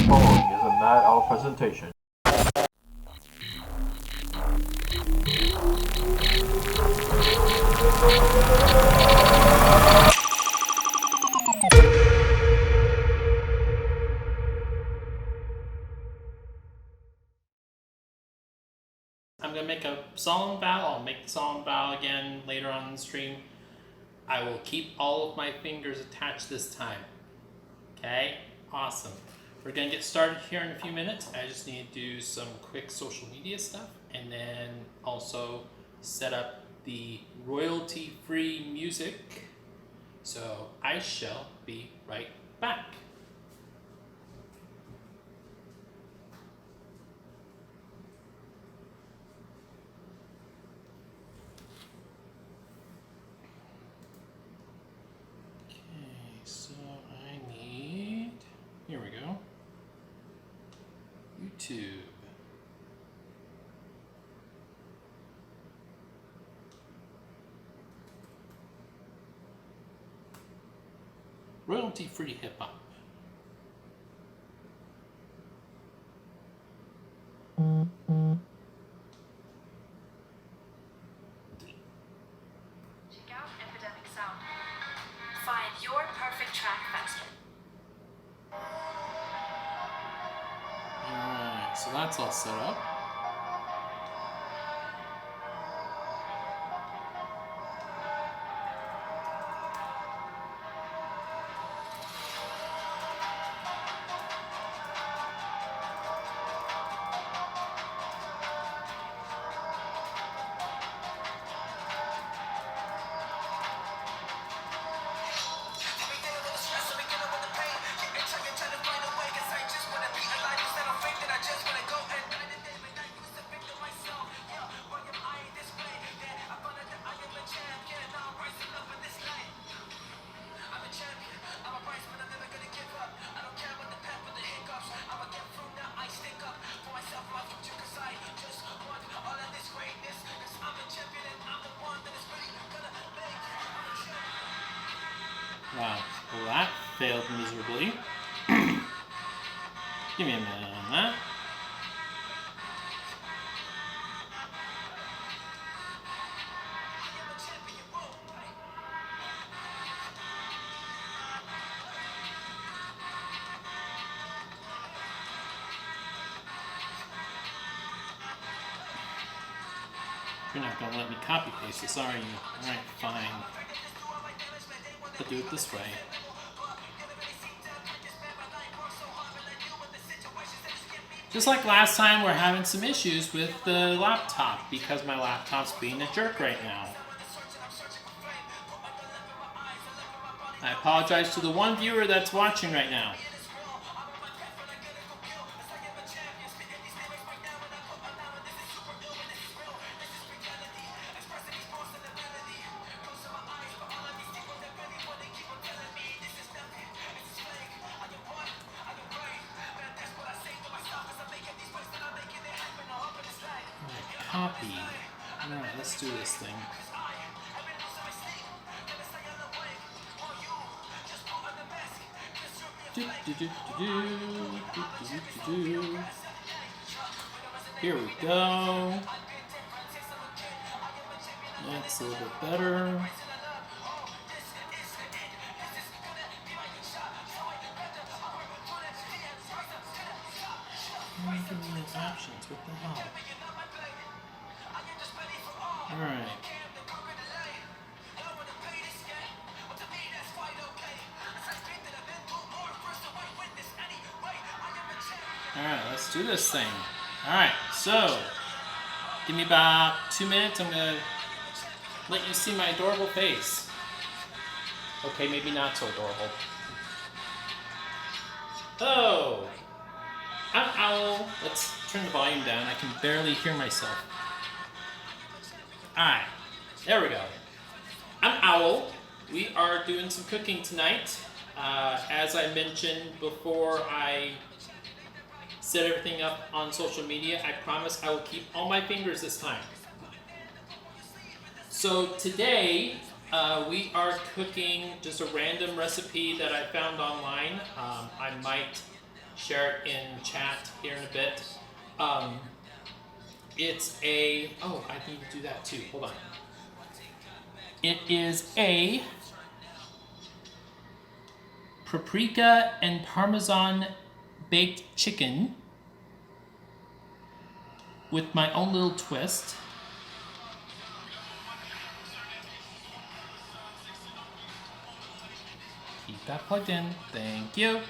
following is a night owl presentation. I'm going to make a solemn vow. I'll make the solemn vow again later on in the stream. I will keep all of my fingers attached this time. Okay? Awesome. We're going to get started here in a few minutes. I just need to do some quick social media stuff and then also set up the royalty-free music. So I shall be right back. Here we go. YouTube. Royalty-free hip-hop. Check out Epidemic Sound. Find your perfect track faster. Alright, so that's all set up. Wow, well that failed miserably. Give me a minute on that. You're not going to let me copy paste this, are you? Alright, fine. But do it this way. Just like last time, we're having some issues with the laptop because my laptop's being a jerk right now. I apologize to the one viewer that's watching right now. Copy. Alright, let's do this thing. Here we go. That's a little bit better. Options, what the hell? Alright. Alright, let's do this thing. Alright, so give me about 2 minutes. I'm gonna let you see my adorable face. Okay, maybe not so adorable. Oh! I'm Owl. Let's turn the volume down. I can barely hear myself. Alright, there we go. I'm Owl. We are doing some cooking tonight. As I mentioned before I set everything up on social media, I promise I will keep all my fingers this time. So today, we are cooking just a random recipe that I found online. I might share it in chat here in a bit. It's a, oh, I need to do that too. Hold on. It is a paprika and Parmesan baked chicken with my own little twist. Keep that plugged in. Thank you.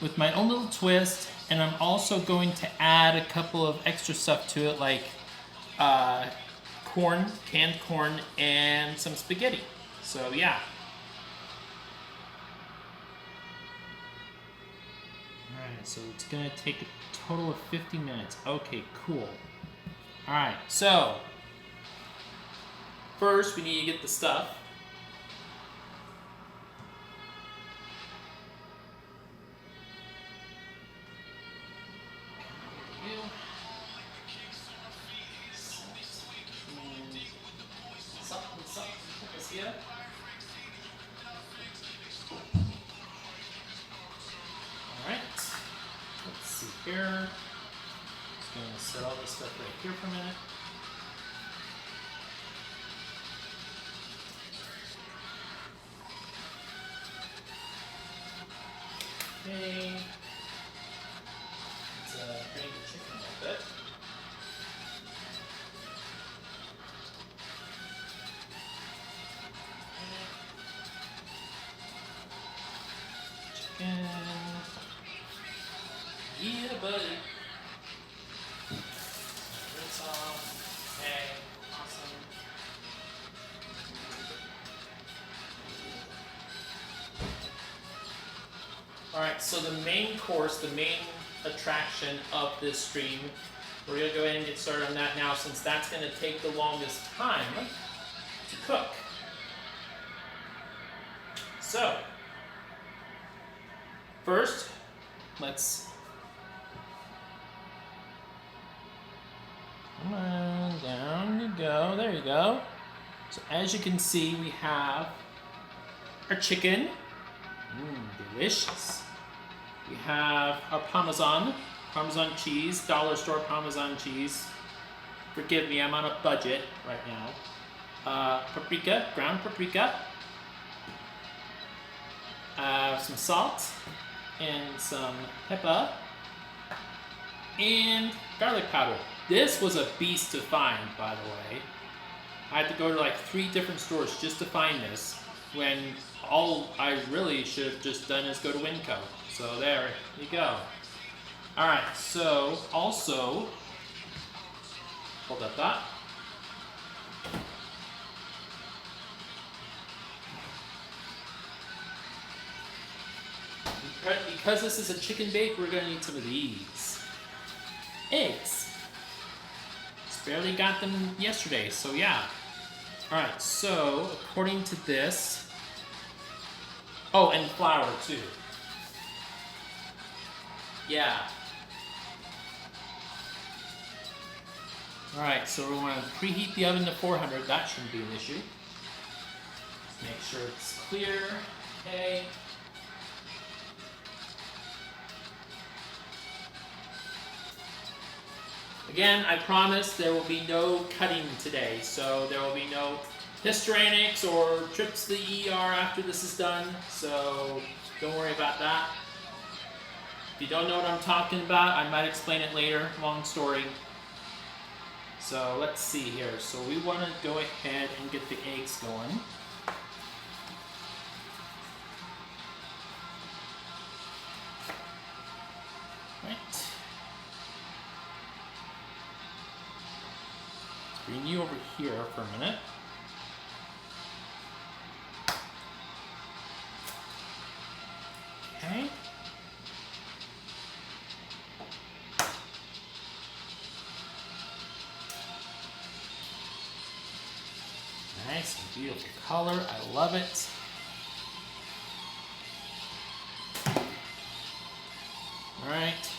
With my own little twist, and I'm also going to add a couple of extra stuff to it, like corn, canned corn, and some spaghetti. So yeah. Alright, so it's gonna take a total of 50 minutes. Okay, cool. Alright, so first we need to get the stuff. Alright, let's see here. Just gonna set all this stuff right here for a minute. Okay. Let's drain the chicken a little bit. Chicken. Yeah, buddy. Rinse off. Okay, awesome. Alright, so the main course, the main attraction of this stream, we're going to go ahead and get started on that now, since that's going to take the longest time to cook. So, first, let's, come on, down you go, there you go. So as you can see, we have our chicken, delicious. We have our Parmesan cheese, dollar store Parmesan cheese. Forgive me, I'm on a budget right now. Paprika, ground paprika. Some salt and some pepper and garlic powder. This was a beast to find, by the way. I had to go to like 3 different stores just to find this, when all I really should have just done is go to Winco. So there you go. Alright, so also, hold that thought. Because this is a chicken bake, we're going to need some of these. Eggs. Just barely got them yesterday, so yeah. Alright, so according to this, oh, and flour too. Yeah. Alright, so we want to preheat the oven to 400. That shouldn't be an issue. Just make sure it's clear. Okay. Again, I promise there will be no cutting today, so there will be no histrionics or trips to the ER after this is done, so don't worry about that. If you don't know what I'm talking about, I might explain it later, long story. So let's see here. So we want to go ahead and get the eggs going. Right. Bring you over here for a minute. Okay. Nice and beautiful color. I love it. All right.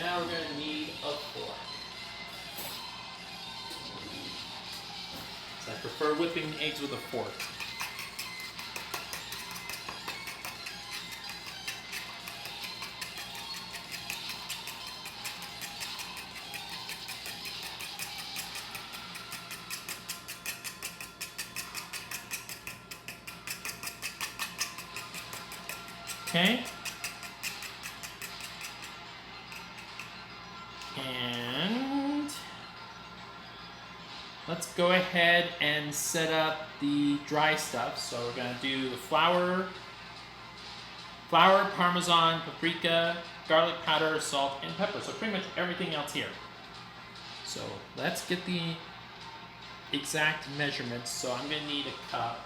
Now we're going to need a fork. So I prefer whipping eggs with a fork. Okay. And let's go ahead and set up the dry stuff. So we're gonna do the flour, Parmesan, paprika, garlic powder, salt, and pepper. So pretty much everything else here. So let's get the exact measurements. So I'm gonna need a cup.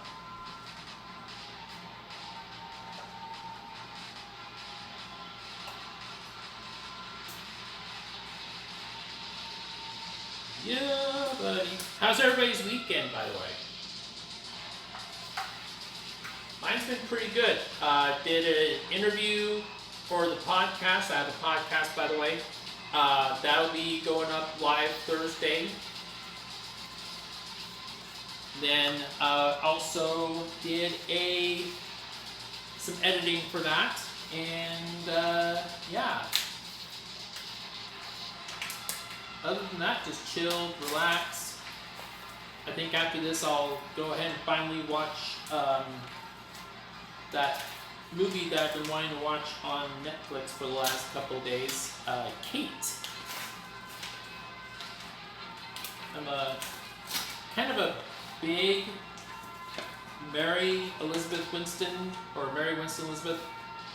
Yeah, buddy. How's everybody's weekend, by the way? Mine's been pretty good. Did an interview for the podcast. I have a podcast, by the way. That'll be going up live Thursday. Then also did some editing for that, and yeah. Other than that, just chill, relax. I think after this, I'll go ahead and finally watch that movie that I've been wanting to watch on Netflix for the last couple of days, Kate. I'm a kind of a big Mary Winston Elizabeth.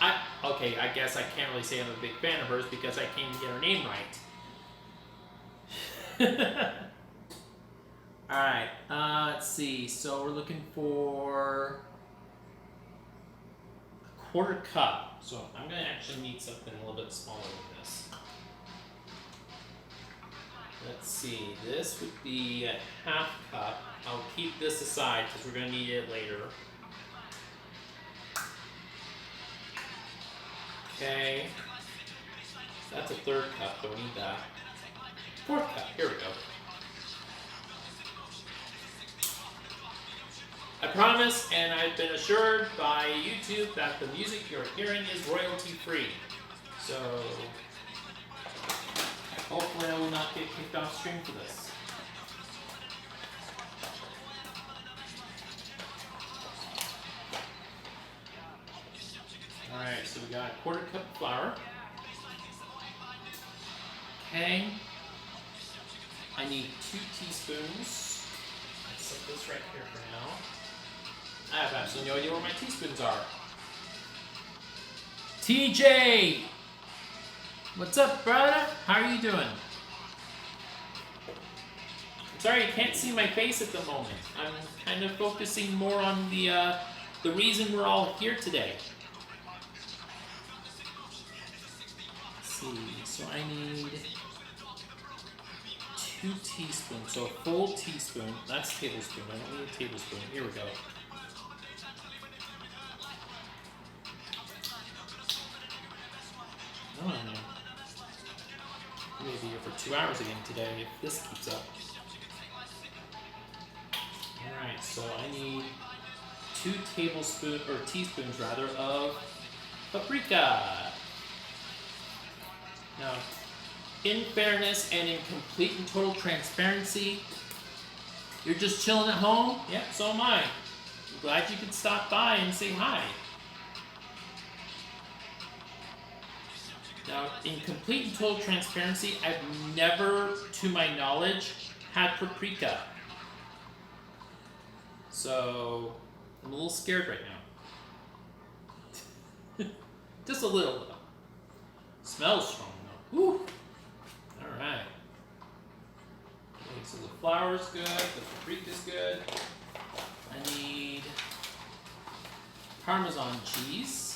I guess I can't really say I'm a big fan of hers because I can't even get her name right. Alright, let's see. So we're looking for a quarter cup. So I'm going to actually need something a little bit smaller than this. Let's see. This would be a half cup. I'll keep this aside because we're going to need it later. Okay. That's a third cup. Don't need that. Fourth cup, here we go. I promise, and I've been assured by YouTube that the music you're hearing is royalty free. So, hopefully I will not get kicked off stream for this. Alright, so we got a quarter cup of flour. Okay. I need 2 teaspoons. Let's set this right here for now. I have absolutely no idea where my teaspoons are. TJ! What's up, brother? How are you doing? I'm sorry you can't see my face at the moment. I'm kind of focusing more on the reason we're all here today. Let's see, so I need 2 teaspoons, so a full teaspoon. That's a tablespoon. I don't need a tablespoon. Here we go. Oh, no. We may be here for 2 hours again today if this keeps up. Alright, so I need 2 teaspoons rather, of paprika. Now, in fairness and in complete and total transparency, you're just chilling at home? Yep, so am I. I'm glad you could stop by and say hi. Now, in complete and total transparency, I've never, to my knowledge, had paprika. So, I'm a little scared right now. Just a little, though. Smells strong, though. Woo! Alright. Okay, so the flour's good, the paprika's good. I need Parmesan cheese.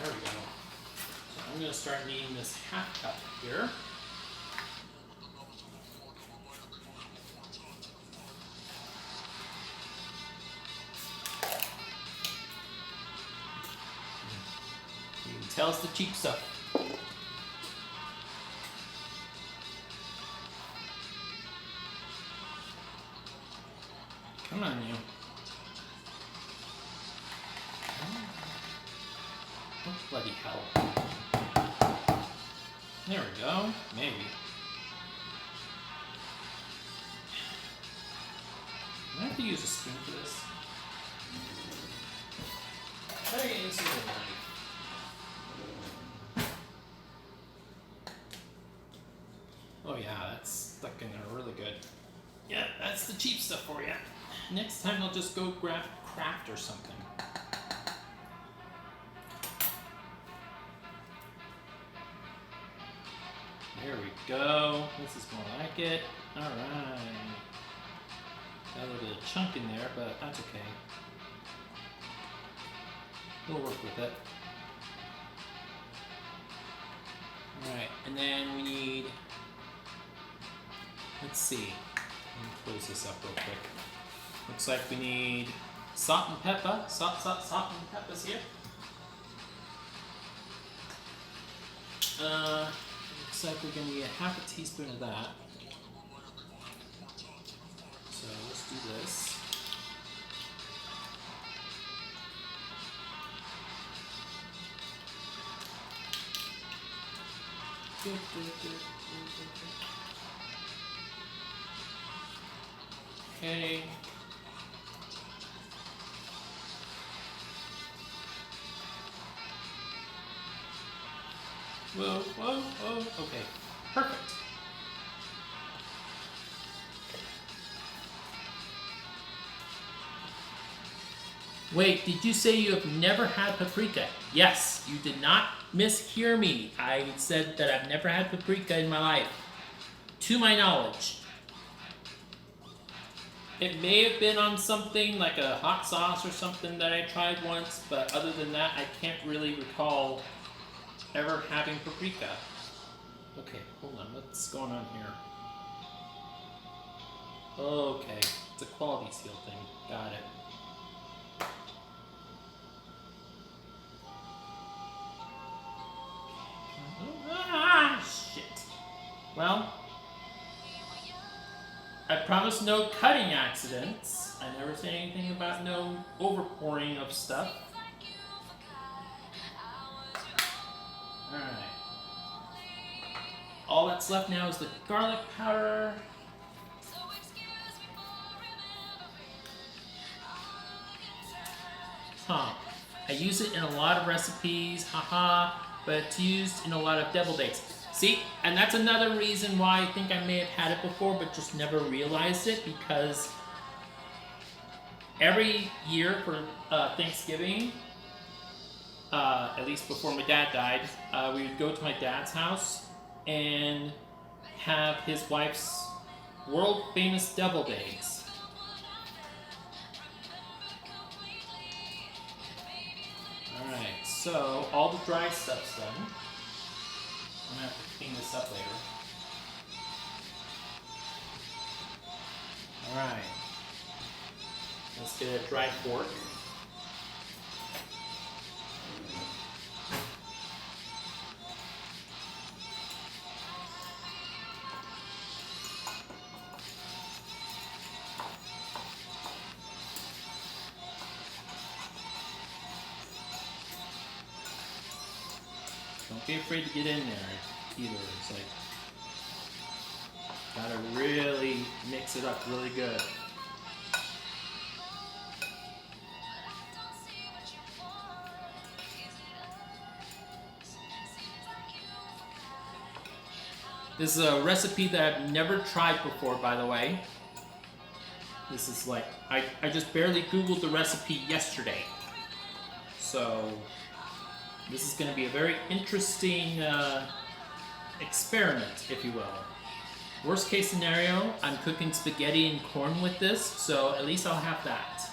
There we go. So I'm going to start needing this half cup here. You can tell it's the cheap stuff. Come on, you. Oh, bloody hell. There we go. Maybe. Right. have to use a spoon for this? Try to get used to the knife. Oh yeah, that's stuck in there really good. Yeah, that's the cheap stuff for you. Next time I'll just go grab Kraft or something. There we go. This is more like it. Alright. Got a little bit of chunk in there, but that's okay. We'll work with it. Alright, and then we need, let's see. Let me close this up real quick. Looks like we need salt and pepper. Salt and pepper's here. Looks like we're gonna need a half a teaspoon of that. So let's do this. Okay. Whoa, whoa, whoa. Okay, perfect. Wait, did you say you have never had paprika? Yes, you did not mishear me. I said that I've never had paprika in my life. To my knowledge. It may have been on something like a hot sauce or something that I tried once, but other than that, I can't really recall ever having paprika. Okay, hold on, what's going on here? Okay, it's a quality seal thing. Got it. Ah, shit. Well, I promise no cutting accidents. I never say anything about no overpouring of stuff. Alright. All that's left now is the garlic powder. Huh. I use it in a lot of recipes, haha, but it's used in a lot of deviled eggs. See, and that's another reason why I think I may have had it before, but just never realized it, because every year for Thanksgiving, at least before my dad died, we would go to my dad's house and have his wife's world famous deviled eggs. Alright, so all the dry stuff's done. I'm gonna have to clean this up later. Alright. Let's get a dry fork. Don't be afraid to get in there either. It's like, gotta really mix it up really good. This is a recipe that I've never tried before, by the way. This is like, I just barely Googled the recipe yesterday. So, this is going to be a very interesting experiment, if you will. Worst case scenario, I'm cooking spaghetti and corn with this, so at least I'll have that.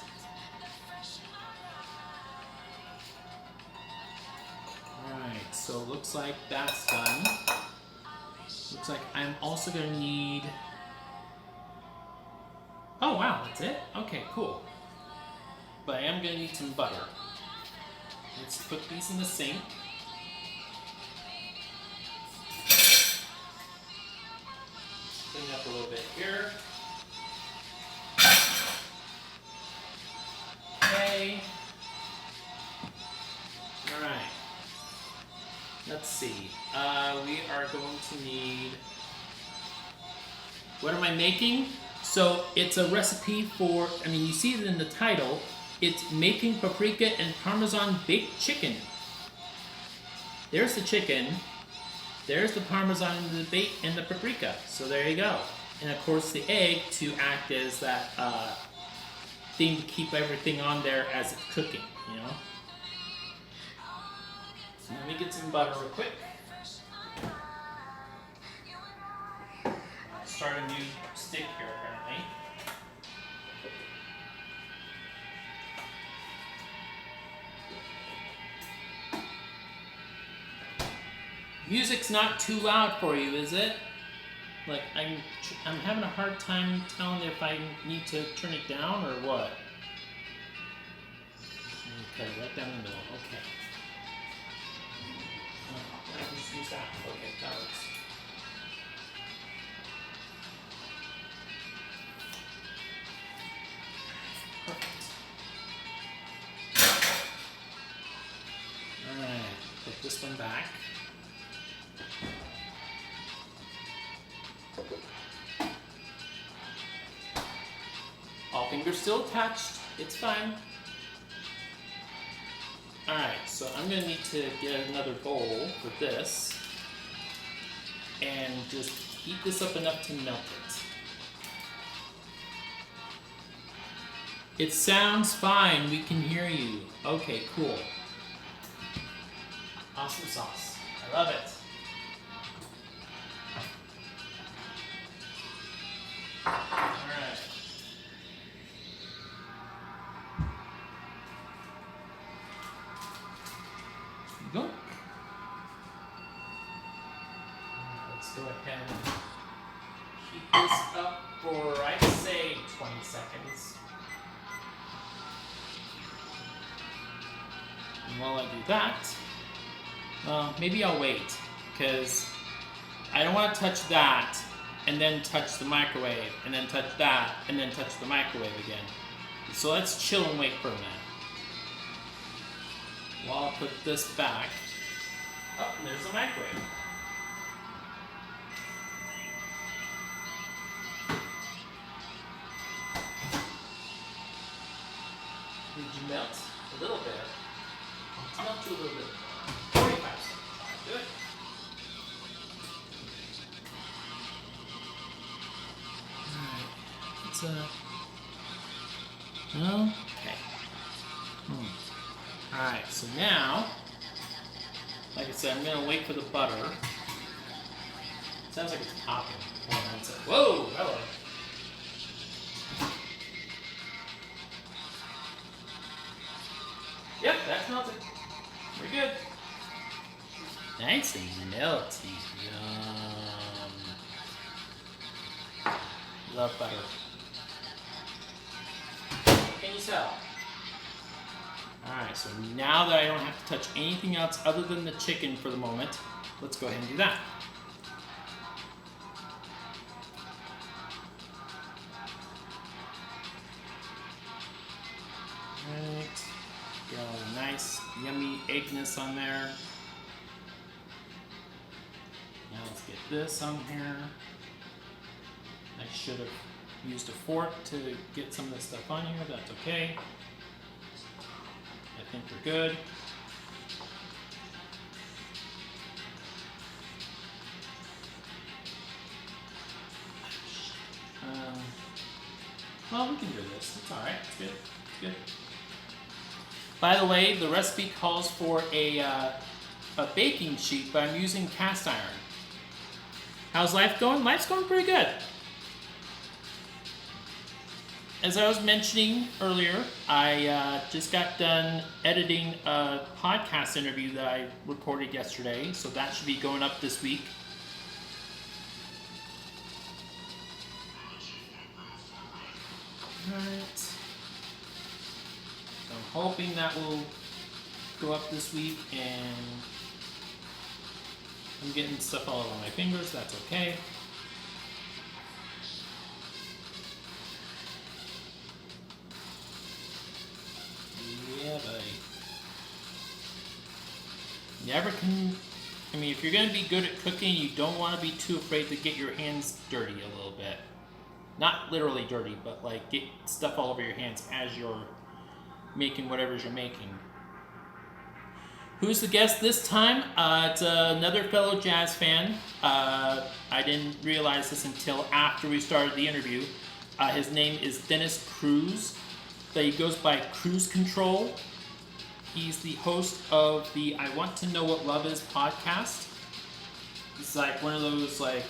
Alright, so looks like that's done. Looks like I'm also going to need... Oh wow, that's it? Okay, cool. But I am going to need some butter. Let's put these in the sink. Clean up a little bit here. Okay. Alright. Let's see. We are going to need... What am I making? So it's a recipe for, I mean, you see it in the title. It's making paprika and Parmesan baked chicken. There's the chicken. There's the Parmesan and the bake and the paprika. So there you go. And of course the egg to act as that thing to keep everything on there as it's cooking, you know? So let me get some butter real quick. I'll start a new stick here apparently. Music's not too loud for you, is it? Like, I'm having a hard time telling if I need to turn it down or what. Okay, right down the middle. Okay. Oh, I can just use that. Okay, that works. Perfect. Alright, put this one back. All fingers still attached. It's fine. Alright, so I'm going to need to get another bowl for this. And just heat this up enough to melt it. It sounds fine. We can hear you. Okay, cool. Awesome sauce. I love it. Alright. Go. Let's go ahead and heat this up for, I'd say, 20 seconds. And while I do that, maybe I'll wait, because I don't want to touch that and then touch the microwave, and then touch that, and then touch the microwave again. So let's chill and wait for a minute. While I put this back. Oh, and there's the microwave. Did you melt? A little bit. Let's melt you a little bit. 45 seconds. Do it. Alright. It's okay. Alright, so now, like I said, I'm going to wait for the butter. Sounds like it's popping. Hold on one second. Whoa! Hello. Yep, that's melted. We're good. Nice and melty. Yum. Love butter. Can you tell? Alright, so now that I don't have to touch anything else other than the chicken for the moment, let's go ahead and do that. Alright, get all the nice, yummy eggness on there. Now let's get this on here. I should have used a fork to get some of this stuff on here, but that's okay. I think we're good. Well, we can do this. It's alright. It's good. It's good. By the way, the recipe calls for a baking sheet, but I'm using cast iron. How's life going? Life's going pretty good. As I was mentioning earlier, I just got done editing a podcast interview that I recorded yesterday, so that should be going up this week. Alright. So I'm hoping that will go up this week, and I'm getting stuff all over my fingers, that's okay. Yeah, buddy. Never can. I mean, if you're going to be good at cooking, you don't want to be too afraid to get your hands dirty a little bit. not literally dirty, but like get stuff all over your hands as you're making whatever you're making. Who's the guest this time? It's another fellow jazz fan. I didn't realize this until after we started the interview. His name is Dennis Cruz. He goes by Cruise Control. He's the host of the I Want to Know What Love Is podcast. It's like one of those like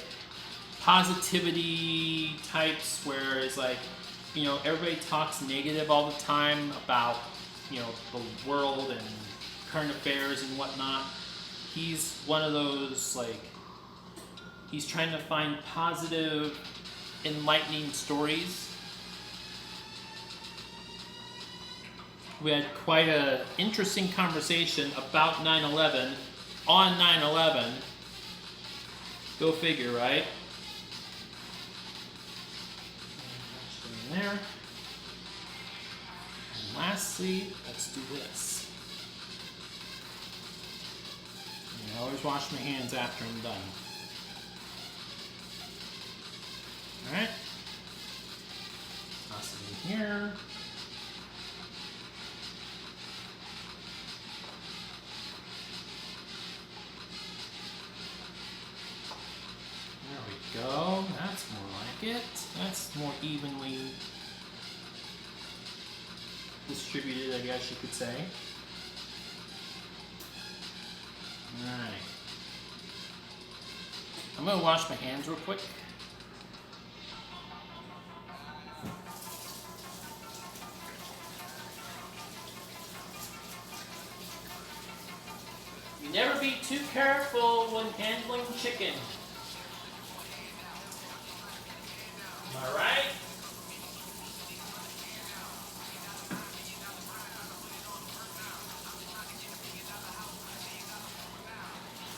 positivity types where it's like, you know, everybody talks negative all the time about, you know, the world and current affairs and whatnot. He's one of those, like, he's trying to find positive, enlightening stories. We had quite an interesting conversation about 9/11 on 9/11. Go figure, right? In there. And lastly, let's do this. And I always wash my hands after I'm done. Alright. Toss it in here. There we go. That's more like it. That's more evenly distributed, I guess you could say. Alright. I'm going to wash my hands real quick. You never be too careful when handling chicken. Am I right?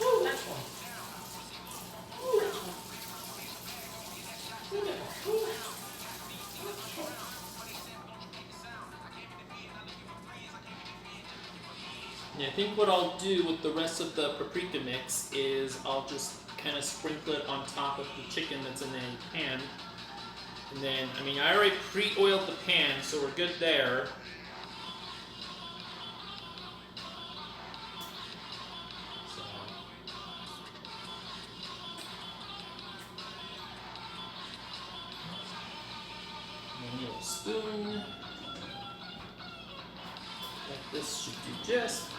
Woo, that's one. Woo, that's one. Woo, that's one. Woo, that's one. Yeah, I think what I'll do with the rest of the paprika mix is I'll just kind of sprinkle it on top of the chicken that's in the pan. And then, I mean, I already pre-oiled the pan, so we're good there. So. And a little spoon. Like this should do just fine.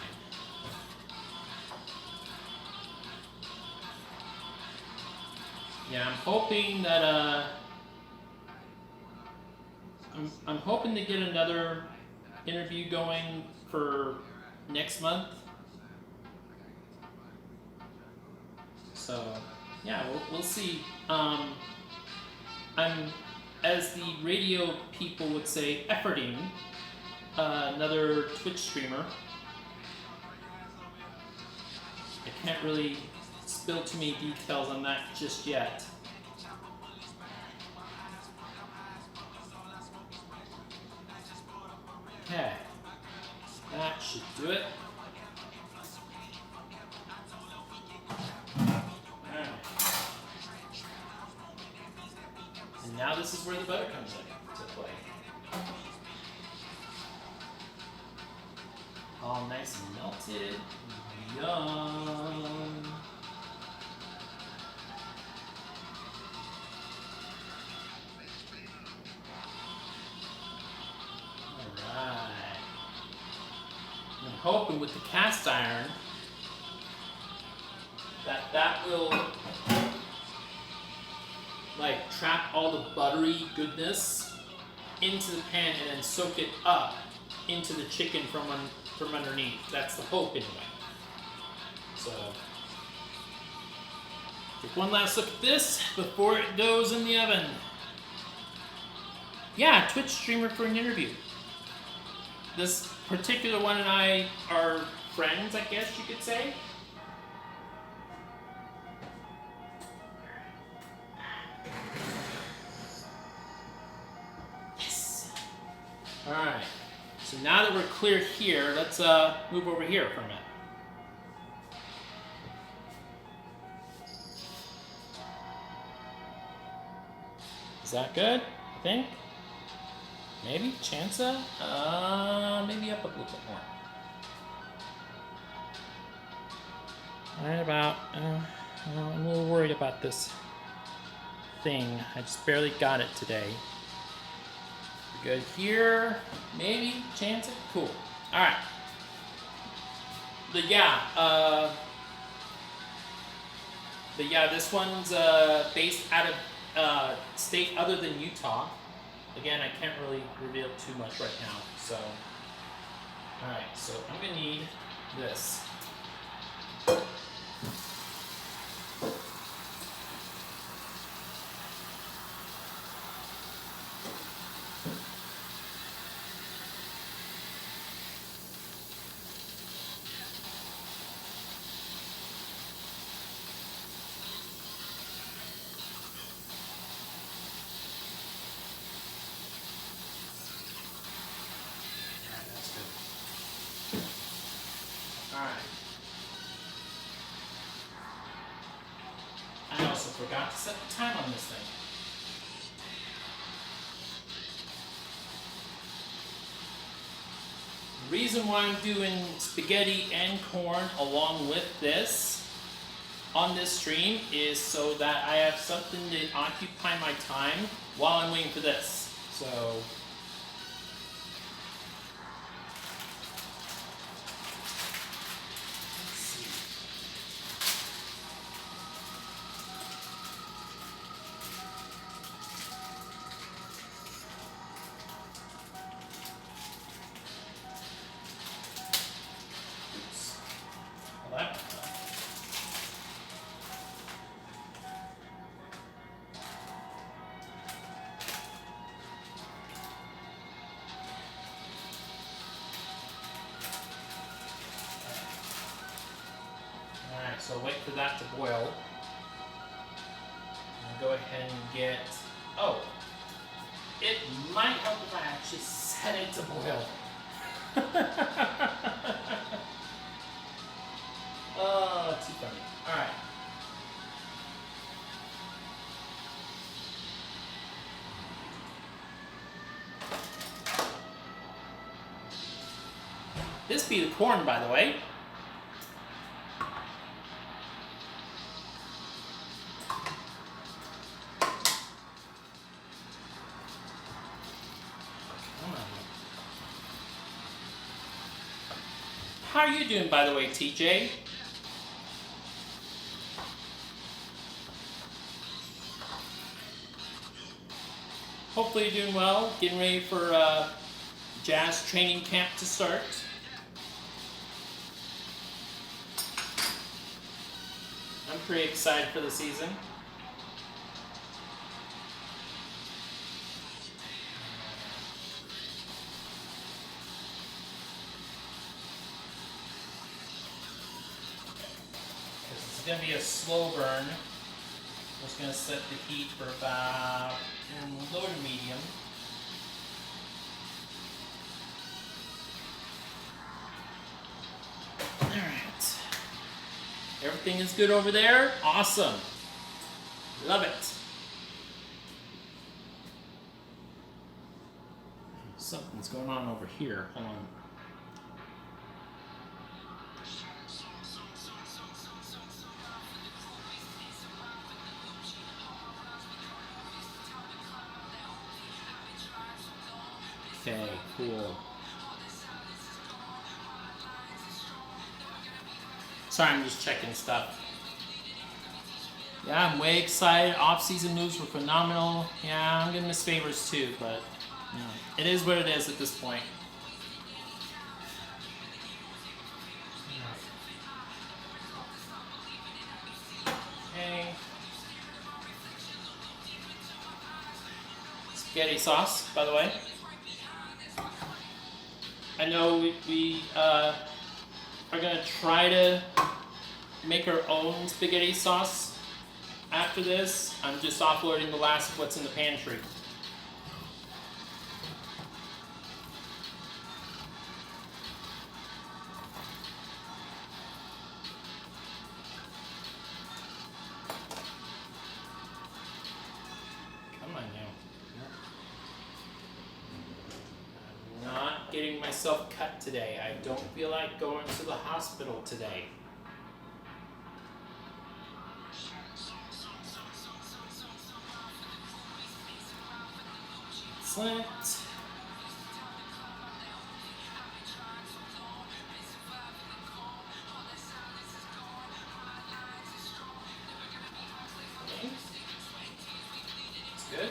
Yeah, I'm hoping that, I'm hoping to get another interview going for next month. So, yeah, we'll see. I'm, as the radio people would say, efforting another Twitch streamer. I can't really spill too many details on that just yet. Okay, that should do it. Alright. And now this is where the butter comes into play. All nice and melted. Yum. I'm hoping with the cast iron that will like trap all the buttery goodness into the pan and then soak it up into the chicken from underneath. That's the hope anyway. So take one last look at this before it goes in the oven. Yeah, Twitch streamer for an interview. This particular one and I are friends, I guess you could say. Yes. All right. So now that we're clear here, let's move over here for a minute. that good? I think. Maybe Chansa? Maybe up a little bit more. Right about. I'm a little worried about this thing. I just barely got it today. Good here. Maybe Chansa. Cool. All right. But yeah. This one's based out of state other than Utah. Again, I can't really reveal too much right now. So, all right. So I'm gonna need this. Alright. I also forgot to set the time on this thing. The reason why I'm doing spaghetti and corn along with this on this stream is so that I have something to occupy my time while I'm waiting for this. So so wait for that to boil. And go ahead and get. Oh, it might help if I actually set it to boil. Oh, too funny. All right. This be the corn, by the way. How are you doing, by the way, TJ? Hopefully you're doing well, getting ready for jazz training camp to start. I'm pretty excited for the season. It's going to be a slow burn. I'm just going to set the heat for about low to medium. Alright. Everything is good over there? Awesome. Love it. Something's going on over here. Hold on. Okay, cool. Sorry, I'm just checking stuff. Yeah, I'm way excited. Off-season moves were phenomenal. Yeah, I'm gonna miss favors too, but you know, it is what it is at this point. Okay. Spaghetti sauce, by the way. I know we are going to try to make our own spaghetti sauce after this. I'm just offloading the last of what's in the pantry. Come on now. myself cut today. I don't feel like going to the hospital today. Excellent. Okay. That's good.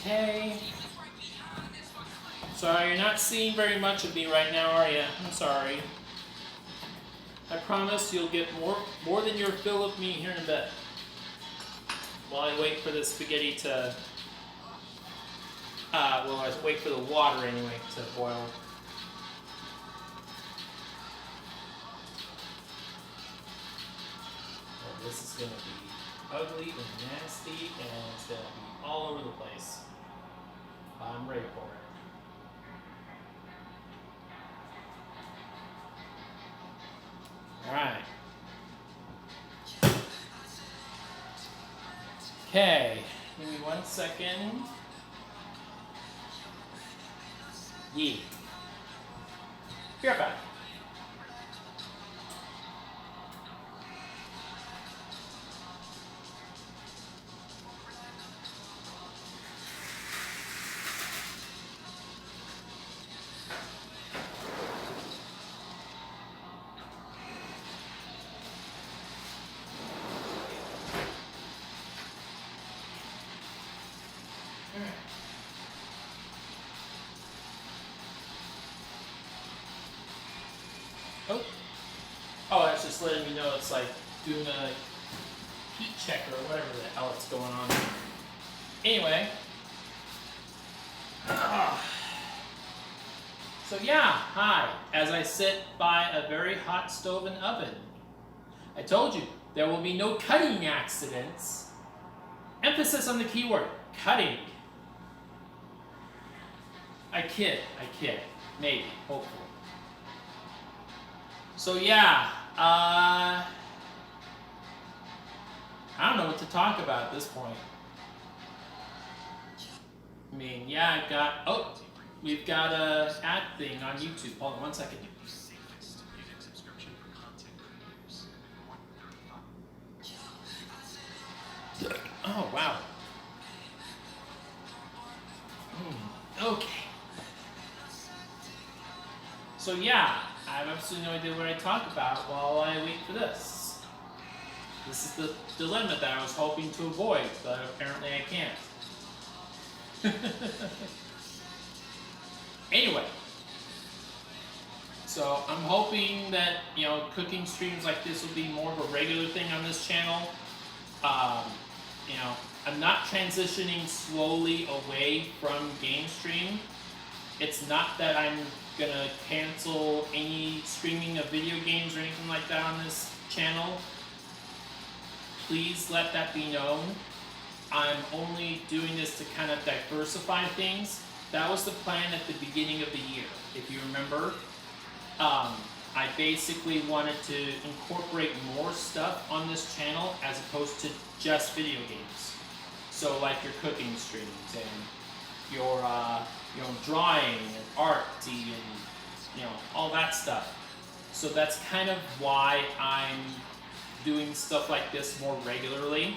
Okay. Sorry, you're not seeing very much of me right now, are you? I'm sorry. I promise you'll get more than your fill of me here in a bit. While I wait for the spaghetti to, I wait for the water anyway to boil. Well, this is going to be ugly and nasty, and it's going to be all over the place. I'm ready for it. Alright. Okay, give me 1 second. Yeah. Be right back. Oh, that's just letting me know it's like doing a heat check or whatever the hell it's going on. Anyway. So yeah, hi. As I sit by a very hot stove and oven. I told you, there will be no cutting accidents. Emphasis on the keyword, cutting. I kid. Maybe, hopefully. So yeah, I don't know what to talk about at this point. I mean, yeah, we've got a ad thing on YouTube. Hold on 1 second. Oh, wow. Okay. So yeah, I have absolutely no idea what I talk about while I wait for this. This is the dilemma that I was hoping to avoid, but apparently I can't. Anyway, so I'm hoping that, cooking streams like this will be more of a regular thing on this channel. I'm not transitioning slowly away from game stream. It's not that I'm gonna cancel any streaming of video games or anything like that on this channel. Please let that be known. I'm only doing this to kind of diversify things. That was the plan at the beginning of the year. If you remember, I basically wanted to incorporate more stuff on this channel as opposed to just video games. So like your cooking streams and your drawing and art and all that stuff. So that's kind of why I'm doing stuff like this more regularly.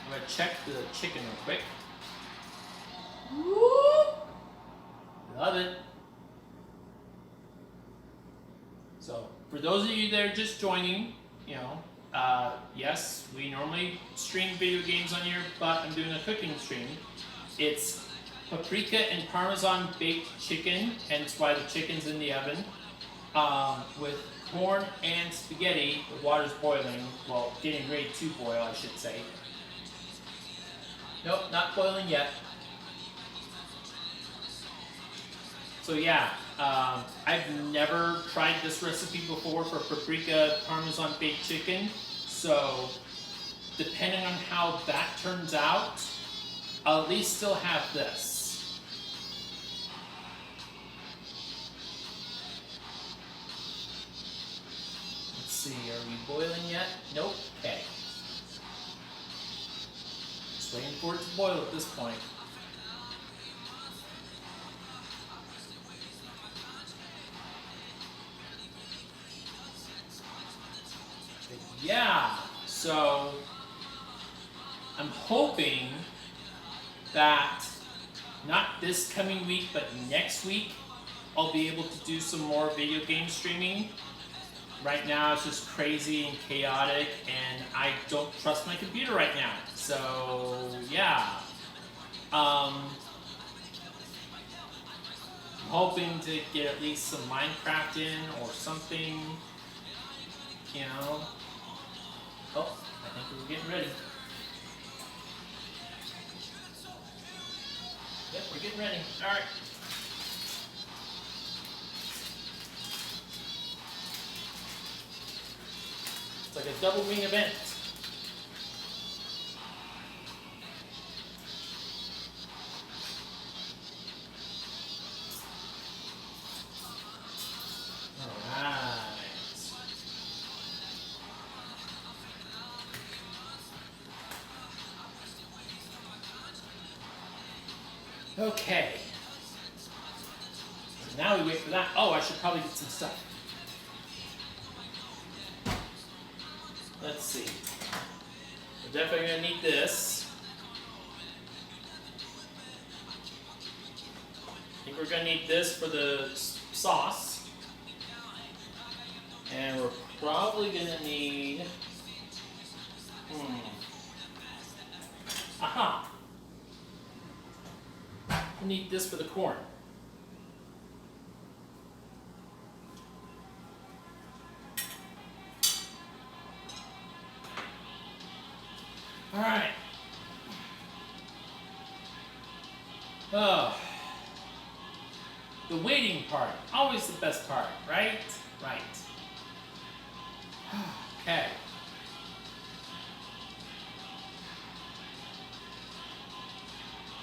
I'm gonna check the chicken real quick. Woo! Love it. So for those of you that are just joining, yes, we normally stream video games on here, but I'm doing a cooking stream. It's paprika and Parmesan baked chicken, hence why the chicken's in the oven, with corn and spaghetti. The water's boiling, well, getting ready to boil, I should say. Nope, not boiling yet. So yeah, I've never tried this recipe before for paprika Parmesan baked chicken, so depending on how that turns out, I'll at least still have this. Let's see, are we boiling yet? Nope. Okay. Just waiting for it to boil at this point. Yeah, so I'm hoping that not this coming week, but next week, I'll be able to do some more video game streaming. Right now it's just crazy and chaotic, and I don't trust my computer right now. So yeah, I'm hoping to get at least some Minecraft in or something, you know. Oh, I think we're getting ready. Yep, we're getting ready. All right. It's like a double wing event. All right. Okay. So now we wait for that. Oh, I should probably get some stuff. Let's see. We're definitely going to need this. I think we're going to need this for the sauce. And we're probably going to need... Aha! We need this for the corn. All right. Oh, the waiting part, always the best part, right? Right. Okay.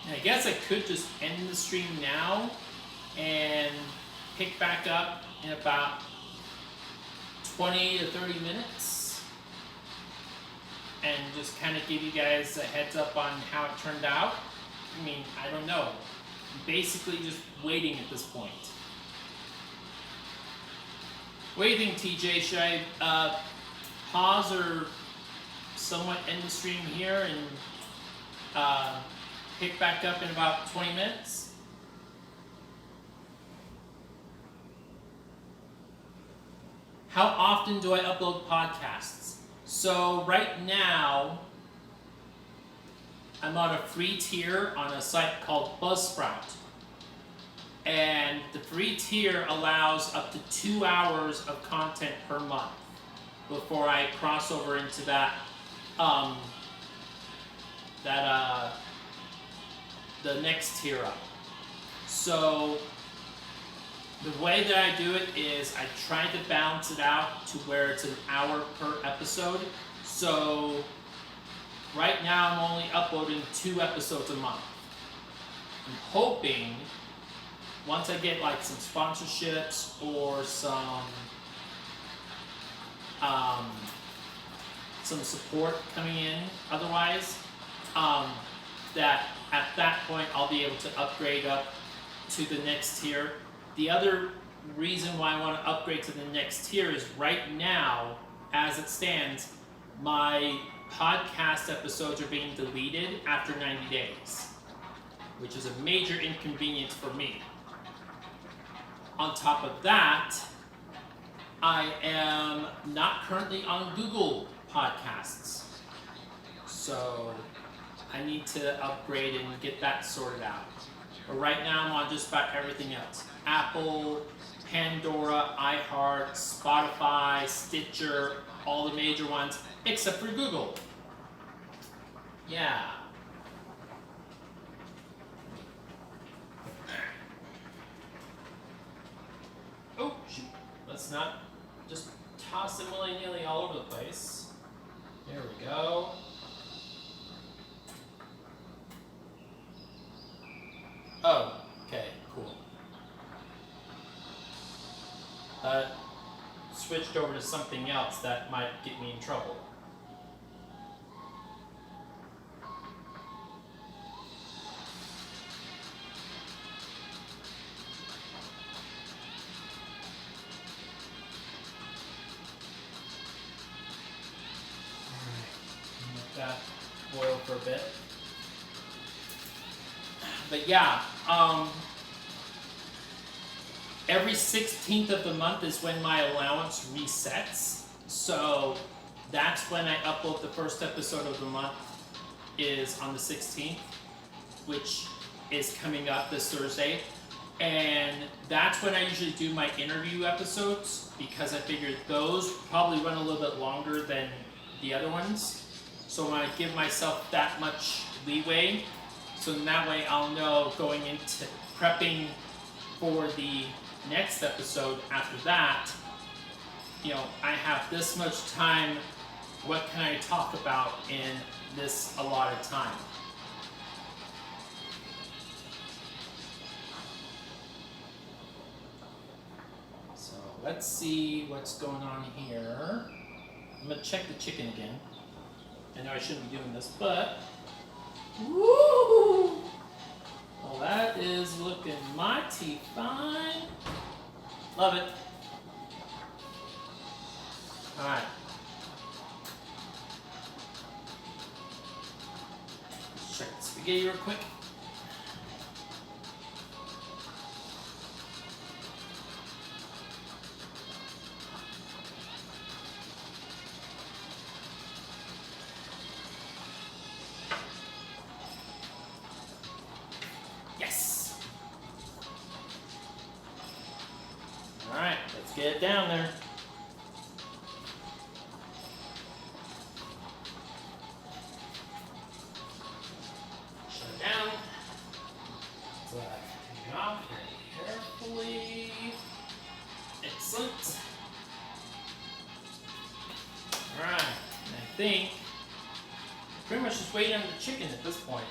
And I guess I could just end the stream now and pick back up in about 20 to 30 minutes and just kind of give you guys a heads up on how it turned out. I mean, I don't know. I'm basically just waiting at this point. What do you think, TJ? Should I pause or somewhat end the stream here and pick back up in about 20 minutes? How often do I upload podcasts? So right now, I'm on a free tier on a site called Buzzsprout. And the free tier allows up to 2 hours of content per month before I cross over into the next tier up. So the way that I do it is I try to balance it out to where it's an hour per episode. So right now I'm only uploading 2 episodes a month. I'm hoping once I get like some sponsorships or some support coming in otherwise, that at that point I'll be able to upgrade up to the next tier. The other reason why I want to upgrade to the next tier is right now, as it stands, my podcast episodes are being deleted after 90 days, which is a major inconvenience for me. On top of that, I am not currently on Google Podcasts, so I need to upgrade and get that sorted out. But right now I'm on just about everything else. Apple, Pandora, iHeart, Spotify, Stitcher, all the major ones, except for Google. Yeah. Oh, shoot. Let's not just toss it willy-nilly all over the place. There we go. over to something else that might get me in trouble. That boil for a bit. But yeah, every 16th of the month is when my allowance resets. So that's when I upload the first episode of the month, is on the 16th, which is coming up this Thursday. And that's when I usually do my interview episodes, because I figured those probably run a little bit longer than the other ones. So when I give myself that much leeway, so in that way I'll know going into prepping for the next episode after that, you know, I have this much time, what can I talk about in this allotted time? So let's see what's going on here. I'm gonna check the chicken again. I know I shouldn't be doing this, but woo! Well, that is looking mighty fine. Love it. All right. Let's check the spaghetti real quick. Alright, let's get it down there. Shut it down. Take it off very carefully. Excellent. Alright, and I think pretty much just waiting on the chicken at this point.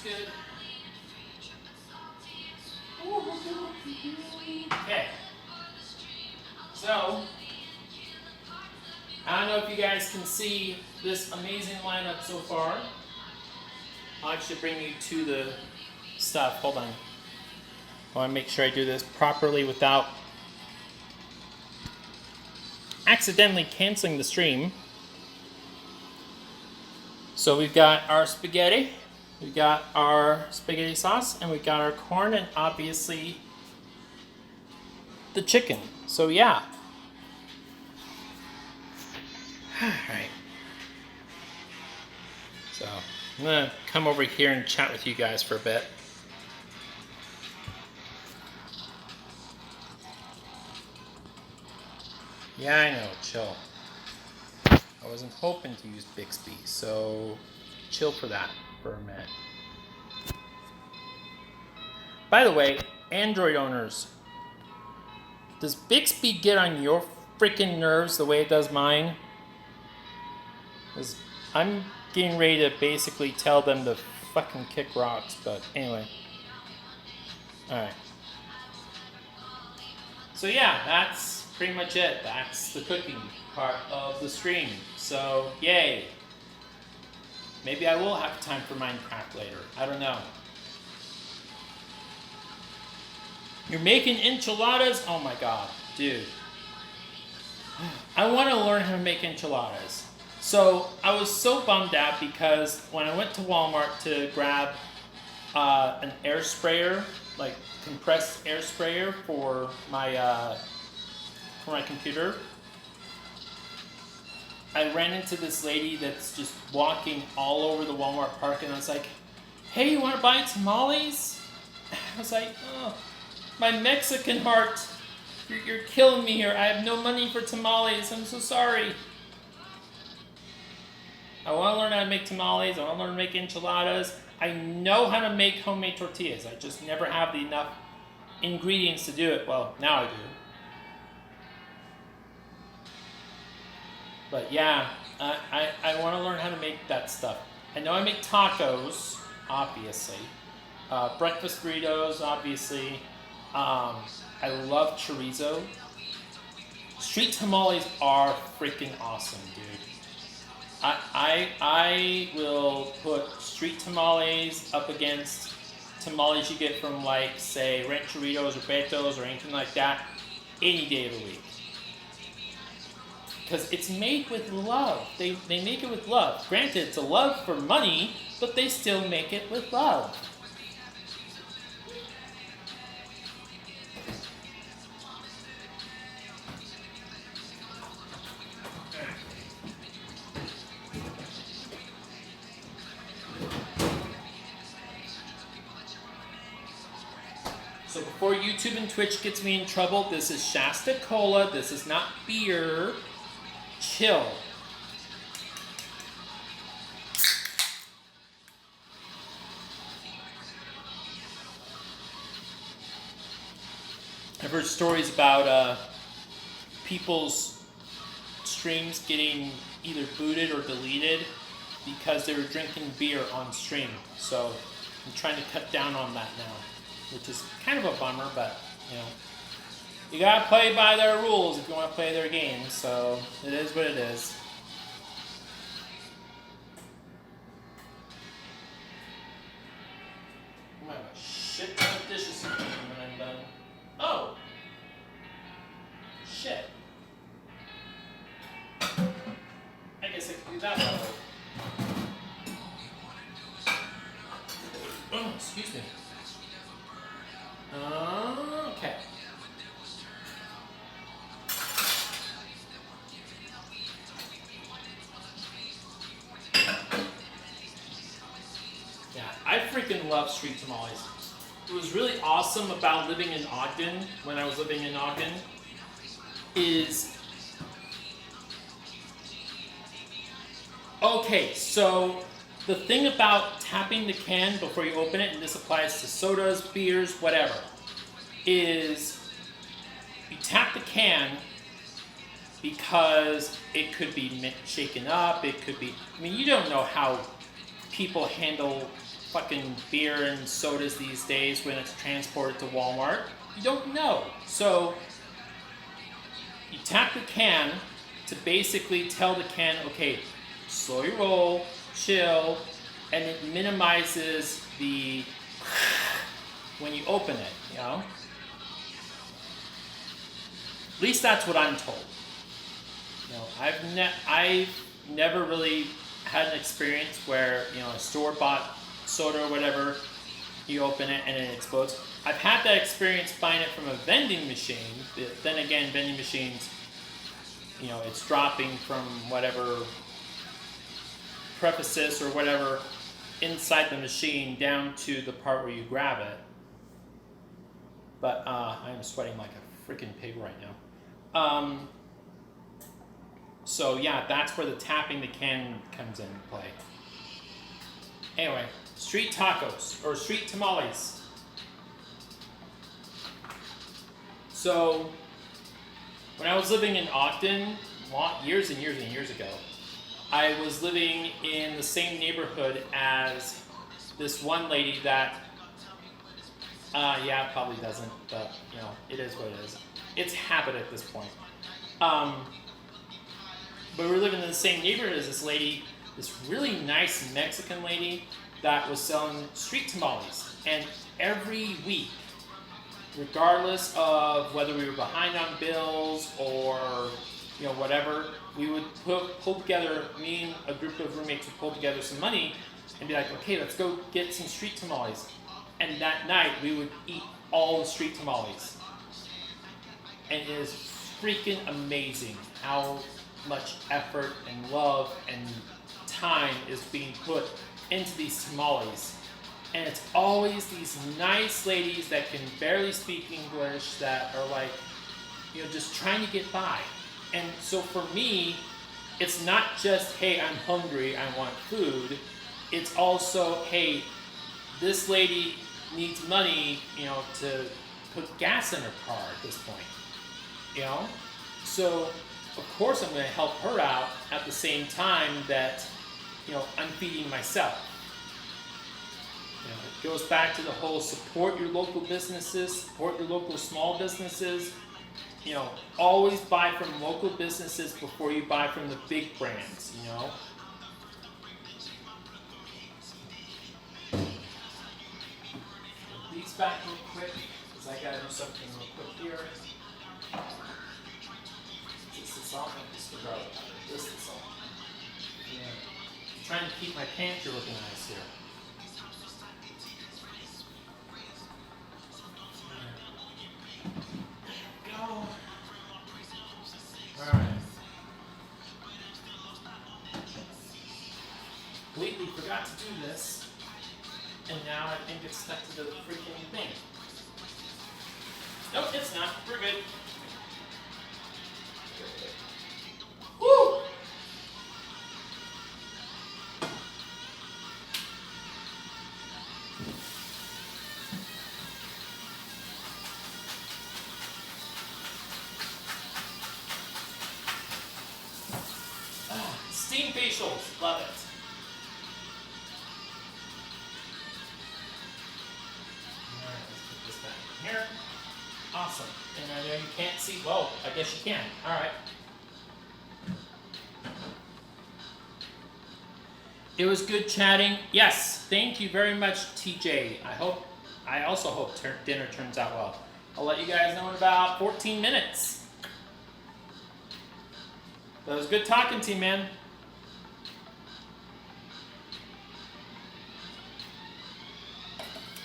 Good. Okay. So, I don't know if you guys can see this amazing lineup so far. I'll actually bring you to the stuff. Hold on. I want to make sure I do this properly without accidentally canceling the stream. So we've got our spaghetti. We got our spaghetti sauce, and we got our corn, and obviously the chicken. So yeah. Alright. So I'm gonna come over here and chat with you guys for a bit. Yeah, I know, chill. I wasn't hoping to use Bixby, so chill for that. For a minute. By the way, Android owners, does Bixby get on your freaking nerves the way it does mine? Because I'm getting ready to basically tell them to fucking kick rocks, but anyway. Alright. So yeah, that's pretty much it. That's the cooking part of the stream. So, yay. Maybe I will have time for Minecraft later. I don't know. You're making enchiladas? Oh my god, dude. I want to learn how to make enchiladas. So I was so bummed out because when I went to Walmart to grab an air sprayer, like compressed air sprayer for my computer, I ran into this lady that's just walking all over the Walmart park, and I was like, hey, you want to buy tamales? I was like, oh. My Mexican heart. You're killing me here. I have no money for tamales. I'm so sorry. I want to learn how to make tamales. I want to learn to make enchiladas. I know how to make homemade tortillas. I just never have enough ingredients to do it. Well, now I do. But yeah, I want to learn how to make that stuff. I know I make tacos, obviously. Breakfast burritos, obviously. I love chorizo. Street tamales are freaking awesome, dude. I will put street tamales up against tamales you get from, like, say, Rancheritos or Betos or anything like that any day of the week. Because it's made with love. They make it with love. Granted, it's a love for money, but they still make it with love. So before YouTube and Twitch gets me in trouble, this is Shasta Cola. This is not beer. Chill. I've heard stories about people's streams getting either booted or deleted because they were drinking beer on stream. So I'm trying to cut down on that now, which is kind of a bummer, but you know, you gotta play by their rules if you want to play their games. So it is what it is. I'm gonna have a shit ton of dishes to clean when I'm done. Oh, shit. I guess I can do that one. Oh, excuse me. Okay. Yeah, I freaking love street tamales. It was really awesome about living in Ogden, when I was living in Ogden, is... Okay, so the thing about tapping the can before you open it, and this applies to sodas, beers, whatever, is you tap the can because it could be shaken up, it could be... I mean, you don't know how people handle fucking beer and sodas these days when it's transported to Walmart. You don't know. So you tap the can to basically tell the can, okay, slow your roll, chill, and it minimizes the when you open it, you know? At least that's what I'm told. You know, I've never really had an experience where, you know, a store-bought soda or whatever, you open it and it explodes. I've had that experience buying it from a vending machine. Then again, vending machines, you know, it's dropping from whatever prefaces or whatever inside the machine down to the part where you grab it. But I am sweating like a freaking pig right now. So yeah, that's where the tapping the can comes into play. Anyway, street tacos or street tamales. So when I was living in Ogden, years and years and years ago, I was living in the same neighborhood as this one lady that, yeah, probably doesn't, but, you know, it is what it is. It's habit at this point. But we were living in the same neighborhood as this lady, this really nice Mexican lady that was selling street tamales. And every week, regardless of whether we were behind on bills or, you know, whatever, we would pull together, me and a group of roommates would pull together some money and be like, okay, let's go get some street tamales. And that night, we would eat all the street tamales. And it is freaking amazing how much effort and love and time is being put into these tamales. And it's always these nice ladies that can barely speak English that are like, you know, just trying to get by. And so for me, it's not just, hey, I'm hungry, I want food. It's also, hey, this lady needs money, you know, to put gas in her car at this point, you know? So, of course, I'm going to help her out at the same time that, you know, I'm feeding myself. You know, it goes back to the whole support your local businesses, support your local small businesses. You know, always buy from local businesses before you buy from the big brands, you know? These back real quick, because I gotta do something real quick here. This is all, just forgot about it. This is all. Yeah. I'm trying to keep my pantry looking nice here. Go. Alright. Completely forgot to do this, and now I think it's stuck to the freaking thing. Nope, it's not. We're good. Woo! Steam facials, love it. Alright, let's put this back in here. Awesome. And I know you can't see, well, I guess you can. Alright. It was good chatting. Yes, thank you very much, TJ. I also hope dinner turns out well. I'll let you guys know in about 14 minutes. That was good talking to you, man.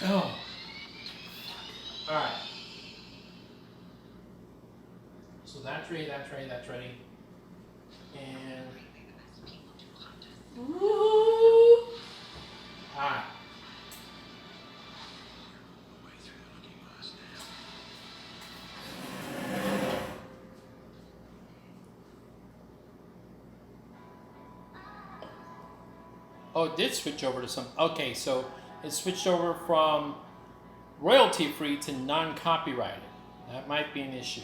Oh. Alright. So that's ready, that's ready, that's ready. And woo! Alright. Oh, it did switch over to some. Okay, so it switched over from royalty free to non-copyrighted. That might be an issue.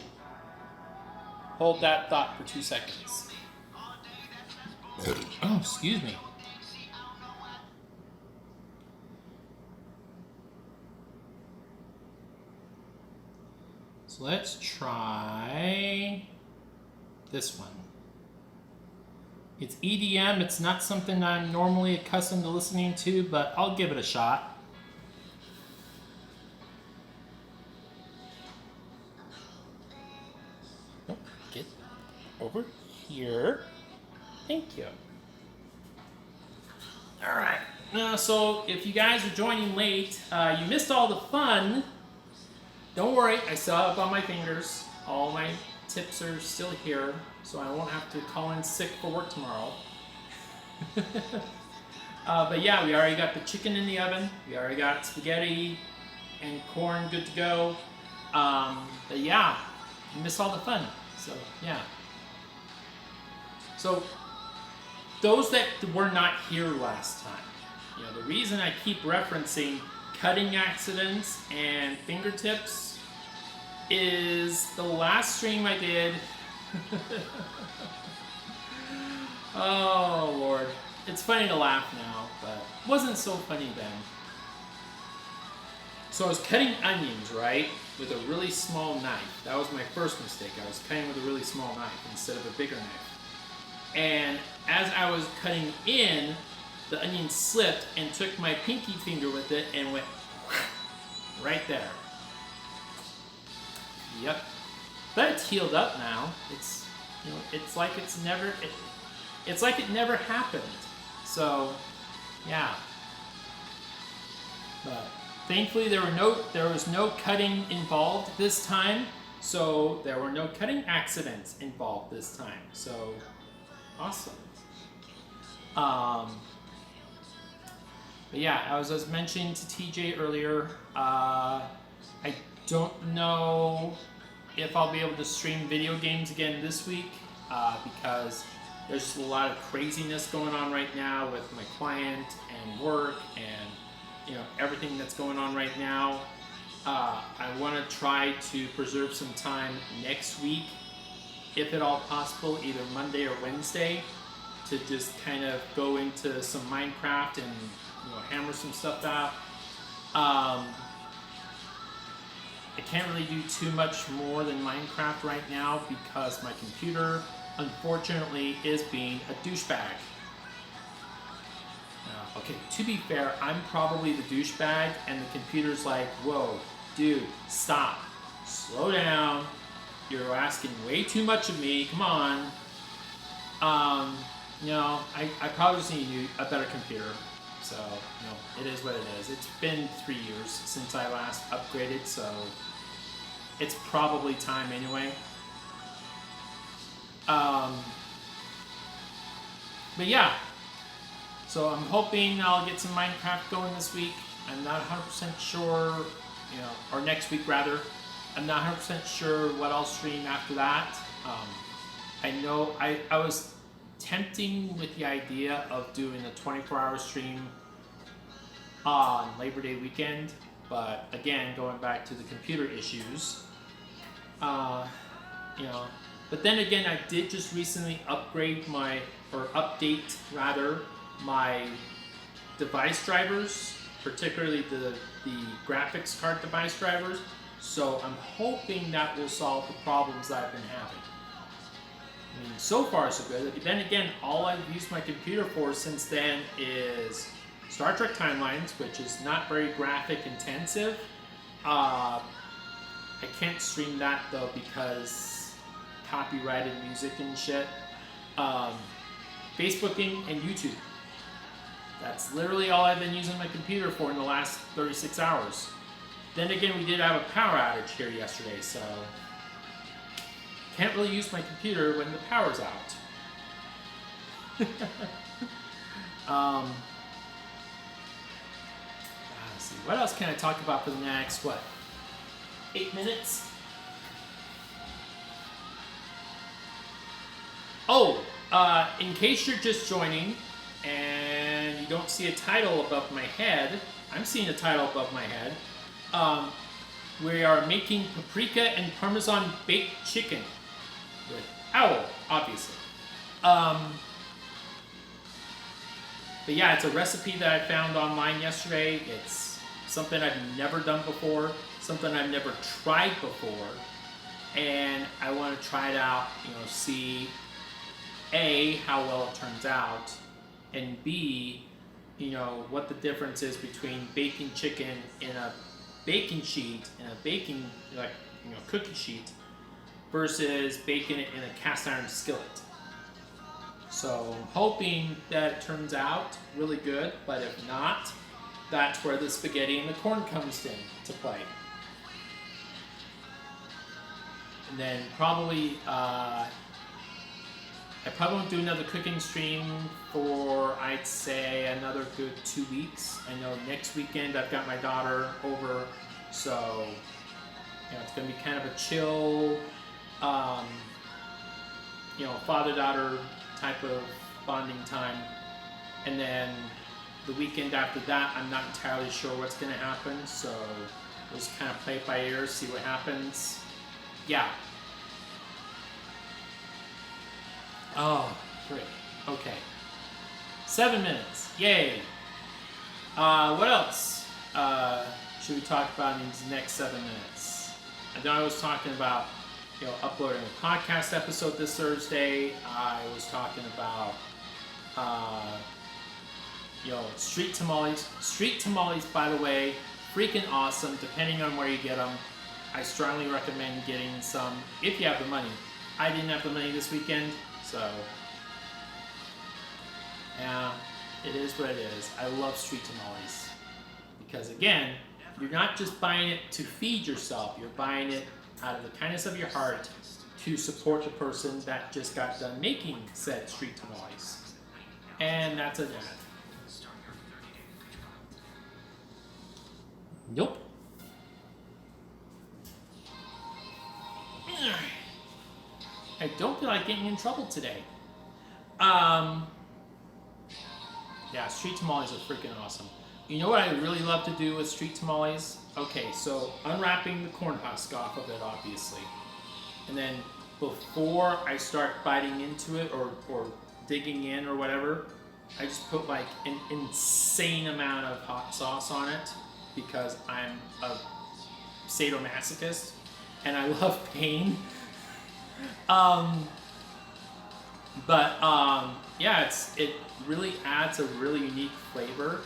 Hold that thought for 2 seconds. Oh, excuse me. So let's try this one. It's EDM. It's not something I'm normally accustomed to listening to, but I'll give it a shot. Oh, get over here. Thank you. All right. So if you guys are joining late, you missed all the fun. Don't worry, I still have it on my fingers. All my tips are still here, so I won't have to call in sick for work tomorrow. But yeah, we already got the chicken in the oven. We already got spaghetti and corn good to go. But yeah, you missed all the fun. So yeah. So those that were not here last time, you know, the reason I keep referencing cutting accidents and fingertips is the last stream I did. Oh Lord, it's funny to laugh now, but it wasn't so funny then. So I was cutting onions, right, with a really small knife. That was my first mistake. I was cutting with a really small knife instead of a bigger knife. And as I was cutting in, the onion slipped and took my pinky finger with it and went right there. Yep. But it's healed up now. It's, you know, it's like it's never, it's like it never happened. So, yeah. But thankfully there was no cutting involved this time. So there were no cutting accidents involved this time. So, awesome. But yeah, I was mentioning to TJ earlier, I don't know if I'll be able to stream video games again this week because there's just a lot of craziness going on right now with my client and work and everything that's going on right now. I want to try to preserve some time next week, if at all possible, either Monday or Wednesday, to just kind of go into some Minecraft and hammer some stuff out. I can't really do too much more than Minecraft right now because my computer, unfortunately, is being a douchebag. Okay, to be fair, I'm probably the douchebag, and the computer's like, whoa, dude, stop, slow down, you're asking way too much of me, come on. I probably just need a better computer. So, it is what it is. It's been 3 years since I last upgraded, so it's probably time anyway. But yeah, so I'm hoping I'll get some Minecraft going this week. I'm not 100% sure, or next week rather. I'm not 100% sure what I'll stream after that. I know I was tempting with the idea of doing a 24-hour stream on Labor Day weekend, but again, going back to the computer issues, but then again, I did just recently update my device drivers, particularly the graphics card device drivers. So I'm hoping that will solve the problems that I've been having. I mean, so far so good. Then again, all I've used my computer for since then is Star Trek Timelines, which is not very graphic intensive. I can't stream that though because copyrighted music and shit. Facebooking and YouTube. That's literally all I've been using my computer for in the last 36 hours. Then again, we did have a power outage here yesterday, so can't really use my computer when the power's out. Let's see, what else can I talk about for the next, 8 minutes? Oh, in case you're just joining and you don't see a title above my head, I'm seeing a title above my head. We are making paprika and Parmesan baked chicken with owl, obviously. But yeah, it's a recipe that I found online yesterday. It's something I've never done before, something I've never tried before, and I want to try it out, see A, how well it turns out, and B, what the difference is between baking chicken in a baking sheet, in a baking, cookie sheet, versus baking it in a cast iron skillet. So I'm hoping that it turns out really good, but if not, that's where the spaghetti and the corn comes in to play. And then probably, I probably won't do another cooking stream for, I'd say, another good 2 weeks. I know next weekend I've got my daughter over, so it's going to be kind of a chill, father-daughter type of bonding time. And then the weekend after that, I'm not entirely sure what's going to happen, so we'll just kind of play it by ear, see what happens. Yeah. Oh, great. Okay. 7 minutes. Yay. What else should we talk about in these next 7 minutes? I know I was talking about, uploading a podcast episode this Thursday. I was talking about, street tamales. Street tamales, by the way, freaking awesome, depending on where you get them. I strongly recommend getting some if you have the money. I didn't have the money this weekend, so yeah, it is what it is. I love street tamales because, again, you're not just buying it to feed yourself, you're buying it out of the kindness of your heart to support the person that just got done making said street tamales. And that's an ad. Nope. I don't feel like getting in trouble today. Yeah, street tamales are freaking awesome. You know what I really love to do with street tamales? Okay, so unwrapping the corn husk off of it, obviously. And then before I start biting into it or digging in or whatever, I just put like an insane amount of hot sauce on it because I'm a sadomasochist and I love pain. Yeah, it really adds a really unique flavor,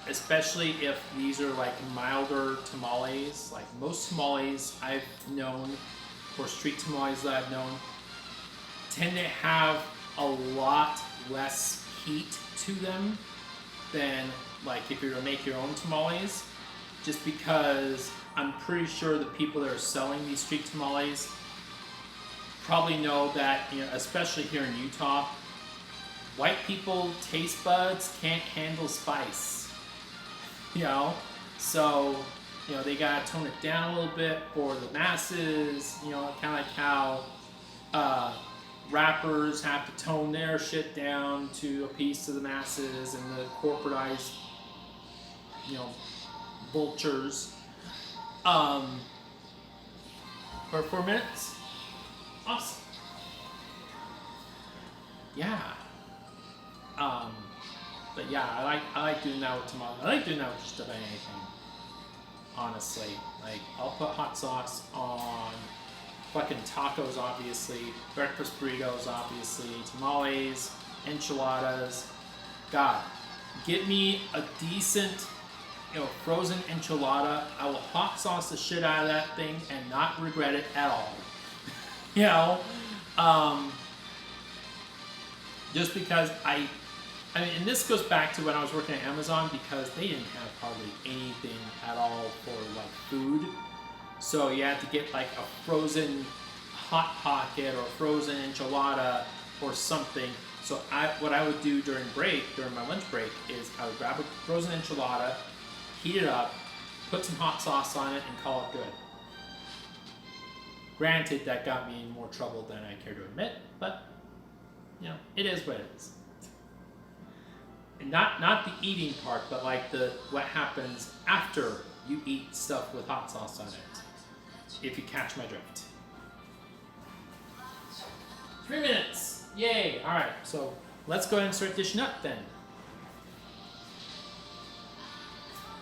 especially if these are like milder tamales. Like most tamales I've known, or street tamales that I've known, tend to have a lot less heat to them than like if you were to make your own tamales, just because I'm pretty sure the people that are selling these street tamales probably know that, you know, especially here in Utah, white people taste buds can't handle spice, you know, so, you know, they gotta tone it down a little bit for the masses, you know, kind of like how rappers have to tone their shit down to appease to the masses, and the corporatized, you know, vultures. For 4 minutes. Awesome. Yeah. But yeah, I like doing that with tamales. I like doing that with just about anything. Honestly, like I'll put hot sauce on fucking tacos, obviously, breakfast burritos, obviously, tamales, enchiladas. God, get me a decent, you know, frozen enchilada. I will hot sauce the shit out of that thing and not regret it at all. You know, just because I mean, and this goes back to when I was working at Amazon, because they didn't have hardly anything at all for like food. So you had to get like a frozen Hot Pocket or frozen enchilada or something. So what I would do during my lunch break, is I would grab a frozen enchilada, heat it up, put some hot sauce on it, and call it good. Granted, that got me in more trouble than I care to admit, but you know, it is what it is. And not the eating part, but like what happens after you eat stuff with hot sauce on it, if you catch my drift. 3 minutes, yay! All right, so let's go ahead and start dishing up then.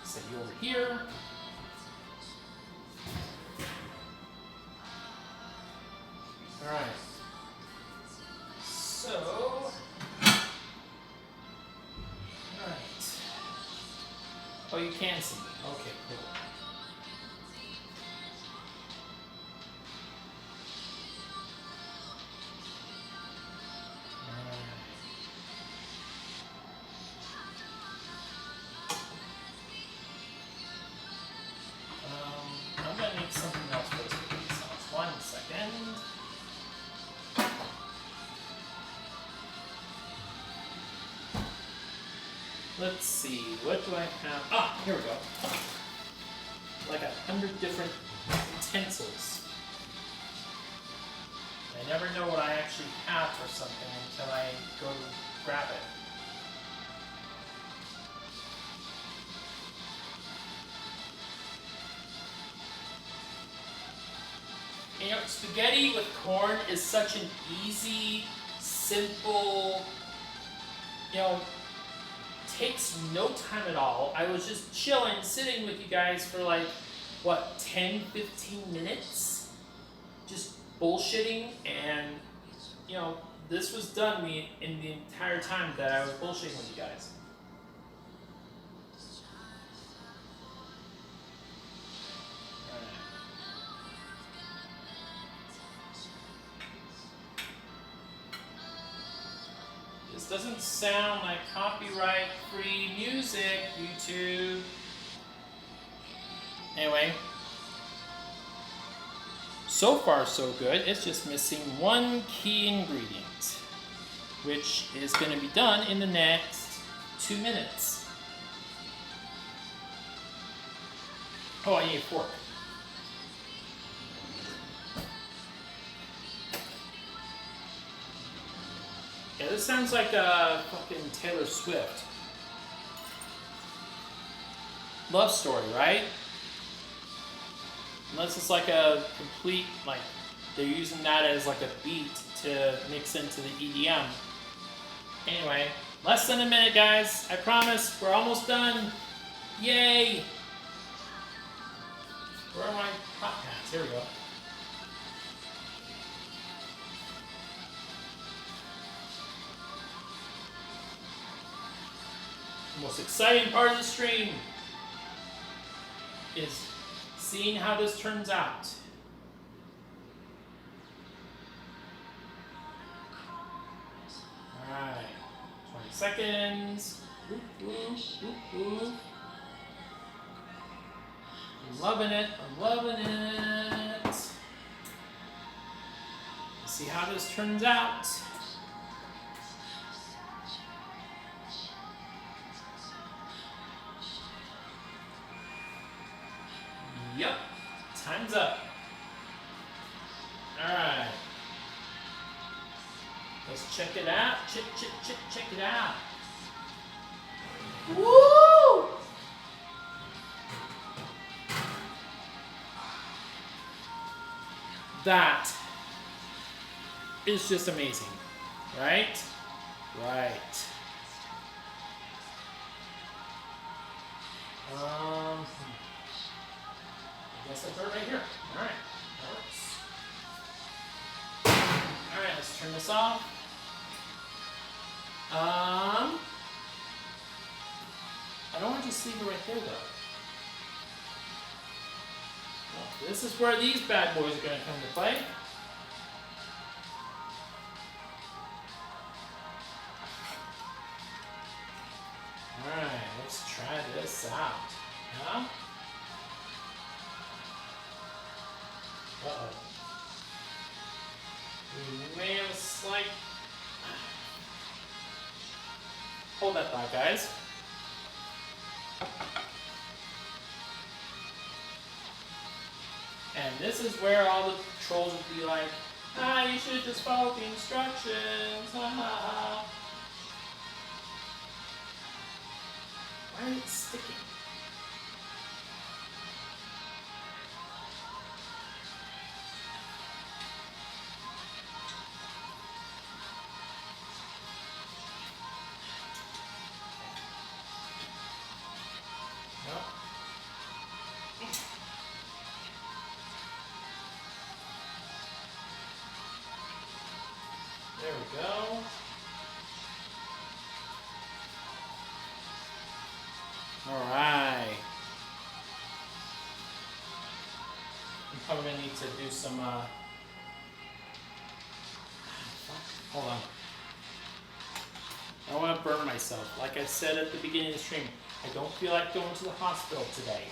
Set you over here. All right. So, all right. Oh, you can see. Okay, cool. I'm gonna make something else for this spaghetti sauce. 1 second. Let's see, what do I have? Ah, here we go. Like 100 different utensils. I never know what I actually have for something until I go to grab it. You know, spaghetti with corn is such an easy, simple, you know, takes no time at all. I was just chilling, sitting with you guys for like, what, 10, 15 minutes? Just bullshitting, and, you know, this was done in the entire time that I was bullshitting with you guys. This doesn't sound like copyright-free music, YouTube. Anyway, so far so good. It's just missing one key ingredient, which is going to be done in the next 2 minutes. Oh, I need a fork. Yeah, this sounds like a fucking Taylor Swift love story, right? Unless it's like a complete, like, they're using that as like a beat to mix into the EDM. Anyway, less than a minute, guys. I promise, we're almost done. Yay! Where are my hot pants? Here we go. The most exciting part of the stream is seeing how this turns out. Alright, 20 seconds. Ooh, ooh, ooh, ooh. I'm loving it, I'm loving it. Let's see how this turns out. Yep, time's up. Alright. Let's check it out. Check it out. Woo! That is just amazing. Right? Right. I guess I put it right here. Alright. That works. Alright, let's turn this off. I don't want to just leave it right there though. Well, this is where these bad boys are going to come to play. Alright, let's try this out. Yeah? Uh-oh. We may have a slight... Hold that thought, guys. And this is where all the trolls would be like, you should just follow the instructions. Ha ha ha. Why is it sticking? Nope. There we go. All right. I'm probably gonna need to do some. Hold on. I don't want to burn myself. Like I said at the beginning of the stream, I don't feel like going to the hospital today.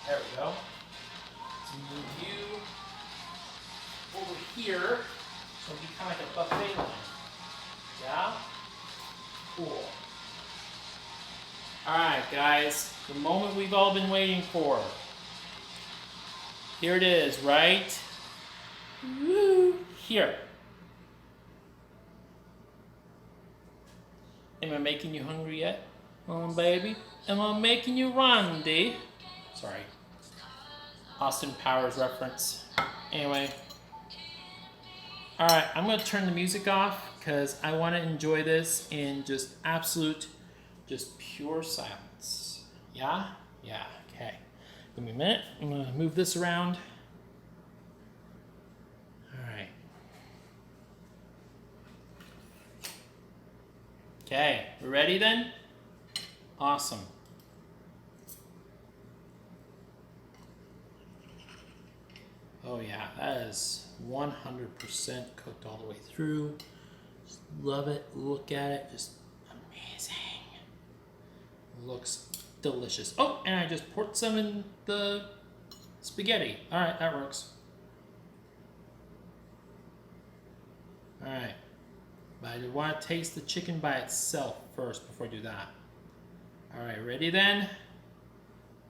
There we go. Let's move you over here. So it'll be kind of like a buffet line. Yeah? Cool. Alright, guys. The moment we've all been waiting for. Here it is, right? Woo! Here. Am I making you hungry yet? Baby? Am I making you randy? Sorry. Austin Powers reference. Anyway. Alright, I'm going to turn the music off because I want to enjoy this in just absolute, just pure silence. Yeah? Yeah, okay. Give me a minute. I'm going to move this around. Alright. Okay, we ready then? Awesome. Oh yeah, that is 100% cooked all the way through. Just love it, look at it, just amazing. Looks delicious. Oh, and I just poured some in the spaghetti. All right, that works. All right, but I want to taste the chicken by itself first before I do that. All right, ready then?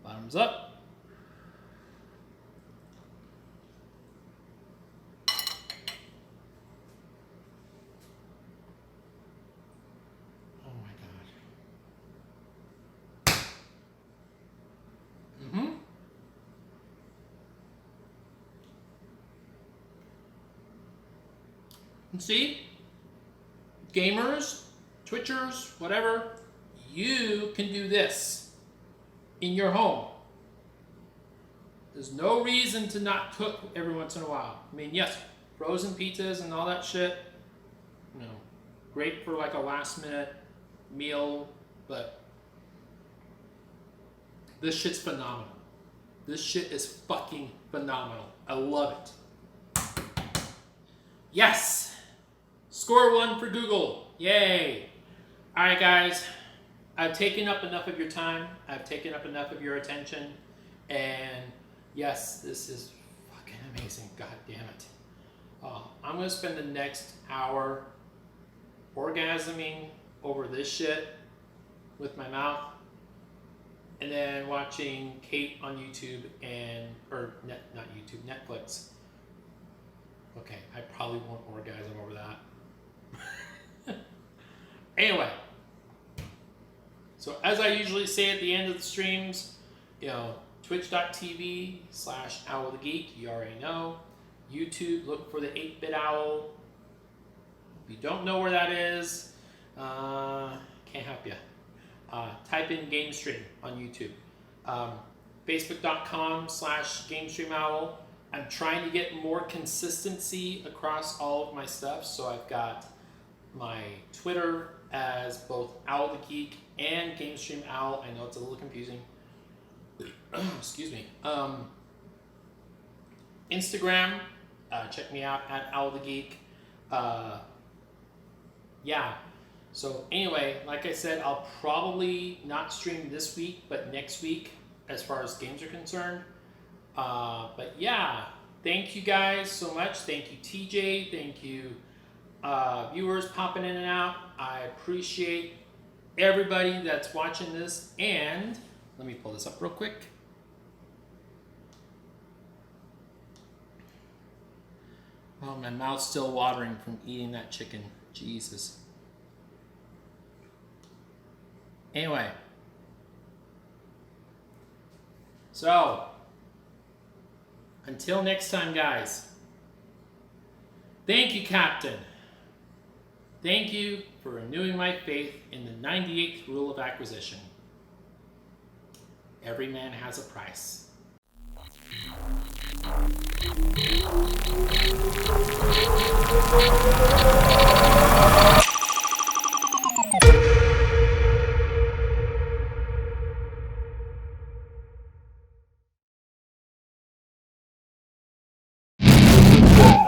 Bottoms up. Oh my God. Mm-hmm. And see, gamers, Twitchers, whatever, you can do this in your home. There's no reason to not cook every once in a while. I mean, yes, frozen pizzas and all that shit, you know, great for like a last minute meal, but this shit's phenomenal. This shit is fucking phenomenal. I love it. Yes! Score 1 for Google. Yay! Alright guys, I've taken up enough of your time. I've taken up enough of your attention. And yes, this is fucking amazing. God damn it. I'm going to spend the next hour orgasming over this shit with my mouth. And then watching Kate on YouTube not YouTube, Netflix. Okay, I probably won't orgasm over that. Anyway, so as I usually say at the end of the streams, you know, twitch.tv/owlthegeek, you already know. YouTube, look for the 8-Bit Owl. If you don't know where that is, can't help you. Type in GameStream on YouTube. Facebook.com/GameStreamOwl. I'm trying to get more consistency across all of my stuff, so I've got my Twitter as both Owl the Geek and GameStream Owl. I know it's a little confusing. Excuse me. Instagram, check me out at Owl the Geek. Yeah. So anyway, like I said, I'll probably not stream this week, but next week as far as games are concerned. But yeah, thank you guys so much. Thank you, TJ. Thank you, viewers popping in and out. I appreciate everybody that's watching this. And let me pull this up real quick. Oh, my mouth's still watering from eating that chicken. Jesus. Anyway. So, until next time, guys. Thank you, Captain. Thank you for renewing my faith in the 98th rule of acquisition. Every man has a price.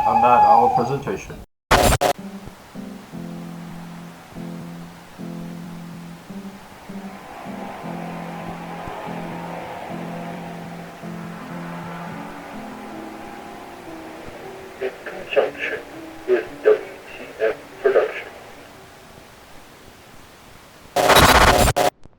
On that, our presentation.